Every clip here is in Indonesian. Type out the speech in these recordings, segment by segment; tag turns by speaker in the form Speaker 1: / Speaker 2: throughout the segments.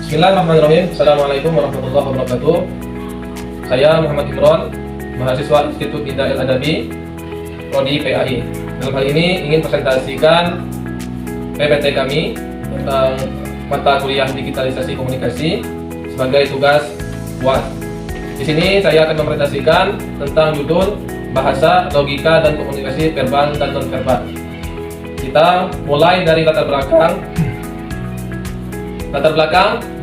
Speaker 1: Bismillahirrahmanirrahim. Assalamualaikum warahmatullahi wabarakatuh. Saya Muhammad Imron, mahasiswa Institut Ida El Adabi, Prodi PAI. Dalam hal ini ingin presentasikan PPT kami tentang mata kuliah digitalisasi komunikasi sebagai tugas UAS. Di sini saya akan mempresentasikan tentang judul bahasa, logika, dan komunikasi verbal dan non-verbal. Kita mulai dari latar belakang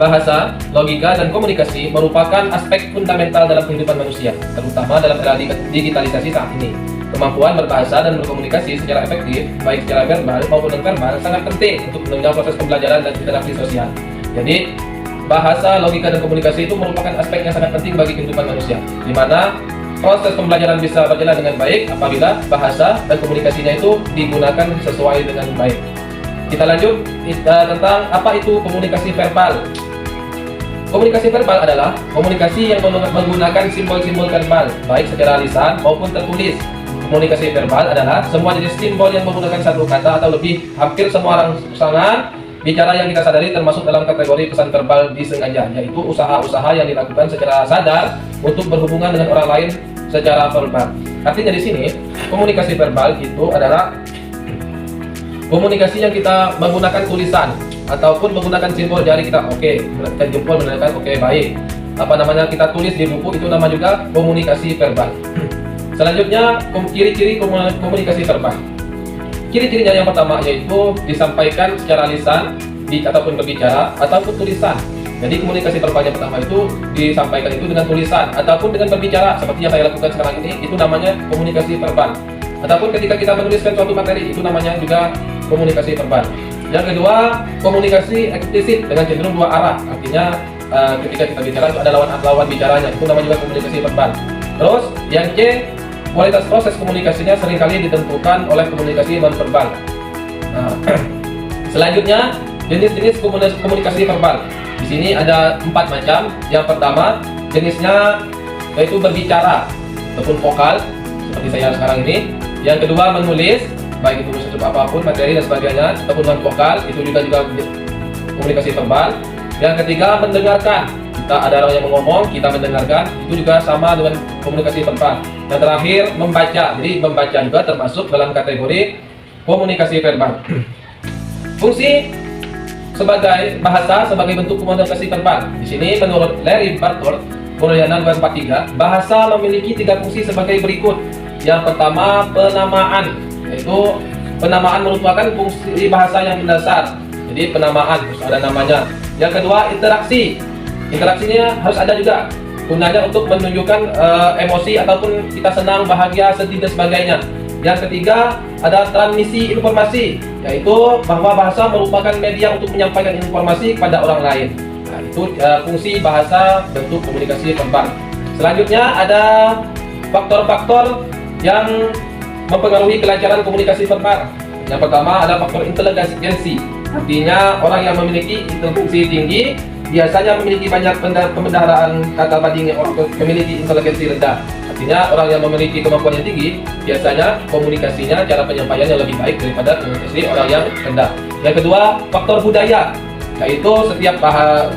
Speaker 1: bahasa, logika, dan komunikasi merupakan aspek fundamental dalam kehidupan manusia, terutama dalam era digitalisasi saat ini. Kemampuan berbahasa dan berkomunikasi secara efektif, baik secara verbal maupun non-verbal, sangat penting untuk menunjang proses pembelajaran dan interaksi sosial. Jadi, bahasa, logika, dan komunikasi itu merupakan aspek yang sangat penting bagi kehidupan manusia, di mana proses pembelajaran bisa berjalan dengan baik apabila bahasa dan komunikasinya itu digunakan sesuai dengan baik. Kita lanjut tentang apa itu komunikasi verbal. Komunikasi verbal adalah komunikasi yang menggunakan simbol-simbol verbal, baik secara lisan maupun tertulis. Komunikasi verbal adalah semua jenis simbol yang menggunakan satu kata atau lebih. Hampir semua rangsangan bicara yang kita sadari termasuk dalam kategori pesan verbal disengaja, yaitu usaha-usaha yang dilakukan secara sadar untuk berhubungan dengan orang lain secara verbal. Artinya di sini komunikasi verbal itu adalah komunikasi yang kita menggunakan tulisan ataupun menggunakan simbol jari kita, menunjukkan jempol, menandakan baik. Kita tulis di buku, itu nama juga komunikasi verbal. Selanjutnya ciri-ciri komunikasi verbal. Ciri-cirinya yang pertama yaitu disampaikan secara lisan ataupun berbicara ataupun tulisan. Jadi komunikasi verbal yang pertama itu disampaikan itu dengan tulisan ataupun dengan berbicara, seperti yang saya lakukan sekarang ini, itu namanya komunikasi verbal. Ataupun ketika kita menuliskan suatu materi, itu namanya juga komunikasi verbal. Yang kedua, komunikasi eksplisit dengan cenderung dua arah. Artinya ketika kita bicara itu ada lawan bicaranya, itu namanya juga komunikasi verbal. Terus yang C, kualitas proses komunikasinya seringkali ditentukan oleh komunikasi non-verbal. Selanjutnya, jenis-jenis komunikasi verbal. Di sini ada 4 macam. Yang pertama, jenisnya yaitu berbicara ataupun vokal, seperti saya sekarang ini. Yang kedua, menulis, baik itu sesuatu apapun, materi dan sebagainya, ataupun non-vokal, itu juga komunikasi verbal. Yang ketiga, mendengarkan. Kita ada orang yang mengomong, kita mendengarkan, itu juga sama dengan komunikasi verbal. Yang terakhir, membaca. Jadi membaca juga termasuk dalam kategori komunikasi verbal. Fungsi sebagai bahasa sebagai bentuk komunikasi verbal. Di sini menurut Larry Bartold, Penelitian 243, bahasa memiliki 3 fungsi sebagai berikut. Yang pertama, penamaan, yaitu penamaan merupakan fungsi bahasa yang mendasar. Jadi penamaan harus ada namanya. Yang kedua, interaksi. Interaksinya harus ada juga. Gunanya untuk menunjukkan emosi ataupun kita senang, bahagia, sedih dan sebagainya. Yang ketiga, ada transmisi informasi, yaitu bahwa bahasa merupakan media untuk menyampaikan informasi kepada orang lain. Nah, itu fungsi bahasa bentuk komunikasi verbal. Selanjutnya ada faktor-faktor yang mempengaruhi kelancaran komunikasi verbal. Yang pertama ada faktor inteligensi. Artinya orang yang memiliki inteligensi tinggi biasanya memiliki banyak pembendaharaan kata banding yang memiliki inteligensi rendah. Artinya orang yang memiliki kemampuan yang tinggi biasanya komunikasinya, cara penyampaiannya lebih baik daripada komunikasi orang yang rendah. Yang kedua, faktor budaya, yaitu setiap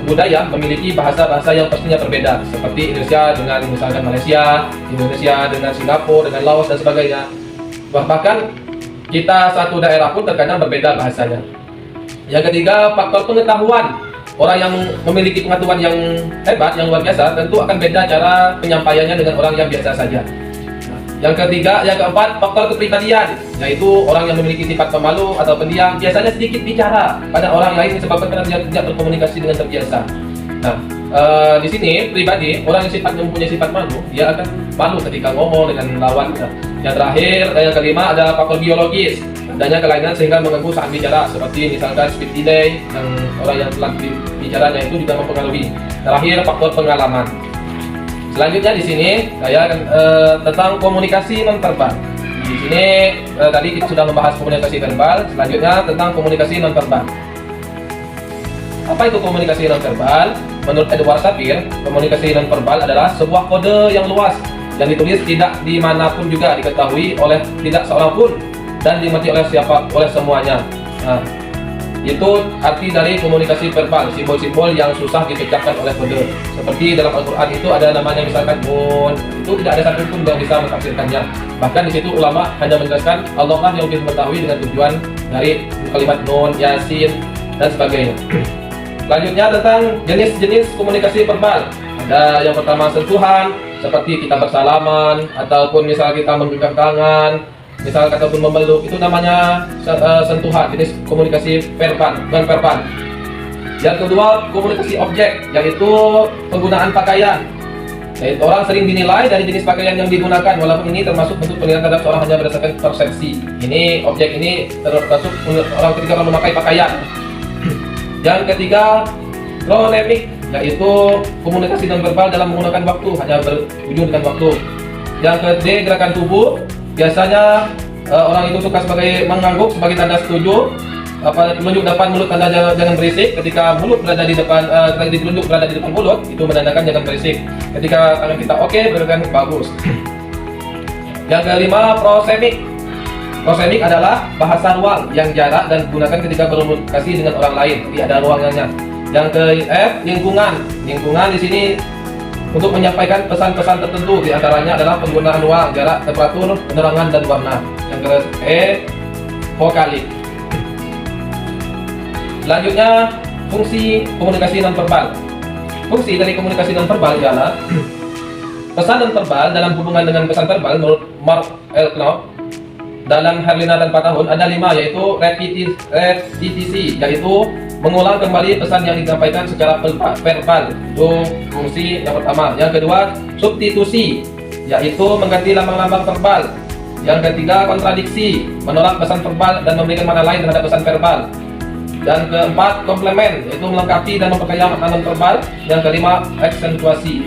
Speaker 1: budaya memiliki bahasa-bahasa yang pastinya berbeda, seperti Indonesia dengan misalkan Malaysia, Indonesia dengan Singapura, dengan Laos dan sebagainya. Bahkan kita satu daerah pun terkadang berbeda bahasanya. Yang ketiga, faktor pengetahuan. Orang yang memiliki pengetahuan yang hebat, yang luar biasa, tentu akan beda cara penyampaiannya dengan orang yang biasa saja. Yang keempat, faktor kepribadian, yaitu orang yang memiliki sifat pemalu atau pendiam, biasanya sedikit bicara pada orang lain disebabkan karena dia tidak berkomunikasi dengan terbiasa. Nah, di sini pribadi, orang yang mempunyai sifat malu, dia akan malu ketika ngomong dengan lawan. Yang terakhir, yang kelima ada faktor biologis. Adanya kelainan sehingga mengganggu saat bicara, seperti misalkan speed delay, yang orang yang telat bicaranya itu juga mempengaruhi. Terakhir, faktor pengalaman. Selanjutnya di sini saya akan tentang komunikasi non-verbal. Di sini tadi kita sudah membahas komunikasi verbal, selanjutnya tentang komunikasi non-verbal. Apa itu komunikasi non-verbal? Menurut Edward Sapir, komunikasi non-verbal adalah sebuah kode yang luas yang ditulis tidak dimanapun juga diketahui oleh tidak seorang pun dan dimengerti oleh semuanya. Nah, Itu arti dari komunikasi verbal, simbol-simbol yang susah dipecahkan oleh kode. Seperti dalam Al-Quran itu ada namanya misalkan nun, itu tidak ada satupun yang bisa mentafsirkannya. Bahkan di situ ulama hanya menjelaskan Allah lah yang lebih mengetahui dengan tujuan dari kalimat nun, yasin, dan sebagainya. Selanjutnya tentang jenis-jenis komunikasi verbal. Ada yang pertama sentuhan, seperti kita bersalaman, ataupun misal kita menggenggam tangan, misal ataupun memeluk, itu namanya sentuhan, jenis komunikasi verbal, non verbal. Yang kedua, komunikasi objek, yaitu penggunaan pakaian. Yaitu orang sering dinilai dari jenis pakaian yang digunakan, walaupun ini termasuk bentuk penilaian terhadap seorang hanya berdasarkan persepsi. Ini objek ini termasuk orang ketika orang memakai pakaian. Yang ketiga, chronemic, yaitu komunikasi non verbal dalam menggunakan waktu, hanya berujung dengan waktu. Yang ketiga, gerakan tubuh. Biasanya orang itu suka sebagai mengangguk sebagai tanda setuju, telunjuk depan mulut tanda jangan berisik. Ketika mulut berada di depan, telunjuk berada di depan mulut, itu menandakan jangan berisik. Ketika tangan kita oke, berarti bagus. Yang kelima, prosemik. Prosemik adalah bahasa ruang yang jarak dan digunakan ketika berkomunikasi dengan orang lain, jadi ada ruangannya. Yang ke F, lingkungan. Lingkungan di sini untuk menyampaikan pesan-pesan tertentu, diantaranya adalah penggunaan ruang, jarak, temperatur, penerangan, dan warna. Yang ke E, vokalik. Selanjutnya, fungsi komunikasi nonverbal. Fungsi dari komunikasi nonverbal adalah pesan nonverbal dalam hubungan dengan pesan verbal. Menurut Mark L. Knopf, dalam Herlina dan 4 tahun ada 5, yaitu repetisi, yaitu mengulang kembali pesan yang disampaikan secara verbal. Itu fungsi yang pertama. Yang kedua, substitusi, yaitu mengganti lambang-lambang verbal. Yang ketiga, kontradiksi, menolak pesan verbal dan memberikan makna lain terhadap pesan verbal. Yang keempat, komplement, yaitu melengkapi dan memperkaya makna non-verbal. Yang kelima, aksentuasi.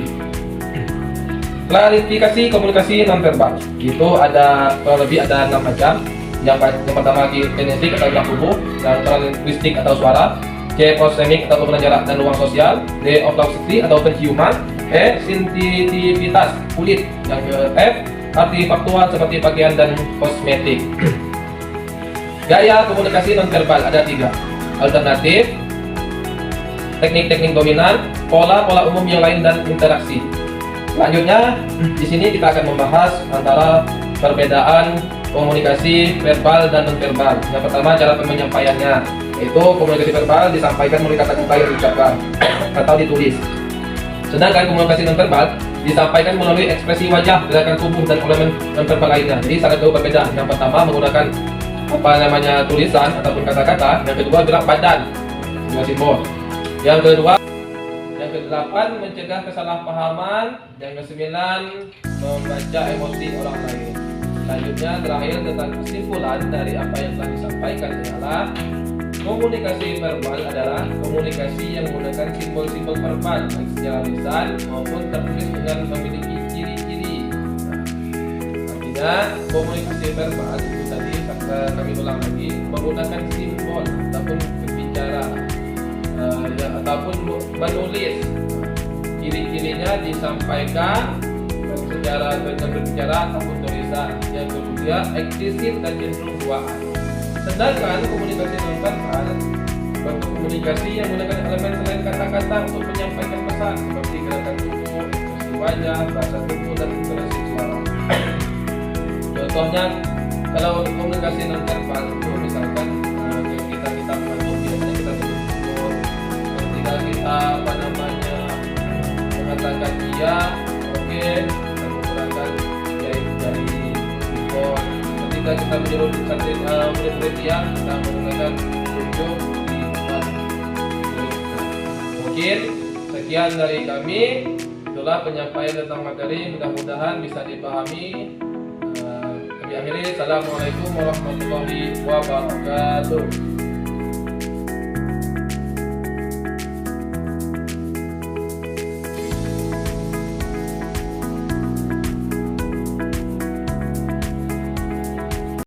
Speaker 1: Klarifikasi komunikasi non-verbal itu ada kurang lebih ada 6 macam. Yang pertama, kinetik atau gerak tubuh. Yang linguistik atau suara. C, prosemik atau penggunaan jarak dan ruang sosial. D, optometri atau penciuman. E, sensitivitas kulit. Yang ke F, arti faktual seperti pakaian dan kosmetik. Gaya komunikasi non-verbal ada 3. Alternatif, teknik-teknik dominan, pola-pola umum yang lain, dan interaksi. Selanjutnya, di sini kita akan membahas antara perbedaan komunikasi verbal dan non-verbal. Yang pertama, cara penyampaiannya, yaitu komunikasi verbal disampaikan melalui kata-kata yang diucapkan atau ditulis. Sedangkan komunikasi non-verbal disampaikan melalui ekspresi wajah, gerakan tubuh, dan elemen non-verbal lainnya. Jadi sangat jauh berbeda. Yang pertama menggunakan tulisan ataupun kata-kata. Yang kedua, gerak badan, simbol. Yang ke-8 mencegah kesalahpahaman. Yang ke-9 membaca emosi orang lain. Selanjutnya, terakhir tentang kesimpulan dari apa yang telah disampaikan adalah komunikasi verbal adalah komunikasi yang menggunakan simbol-simbol verbal baik secara lisan maupun tertulis dengan memiliki ciri-ciri. Artinya komunikasi verbal itu tadi kami ulang lagi, menggunakan simbol ataupun berbicara ataupun menulis. Ciri-cirinya disampaikan secara dengan berbicara ataupun tulisan. Yang kedua, eksplisit dan cenderung buaan. Sedangkan komunikasi non-verbal bentuk komunikasi yang menggunakan elemen selain kata-kata untuk menyampaikan pesan seperti gerakan tubuh, ekspresi wajah, bahasa tubuh, dan intonasi suara. Contohnya, kalau komunikasi non-verbal itu misalkan kita mengantuk, biasanya kita bersyukur. Ketika kita mengatakan iya, oke, kita menggunakan jari jempol. Ketika kita menyuruh murid-murid yang kita menggunakan tunjuk di depan murid. Mungkin sekian dari kami. Itulah penyampaian tentang materi, mudah-mudahan bisa dipahami. Kami akhiri. Assalamualaikum warahmatullahi wabarakatuh.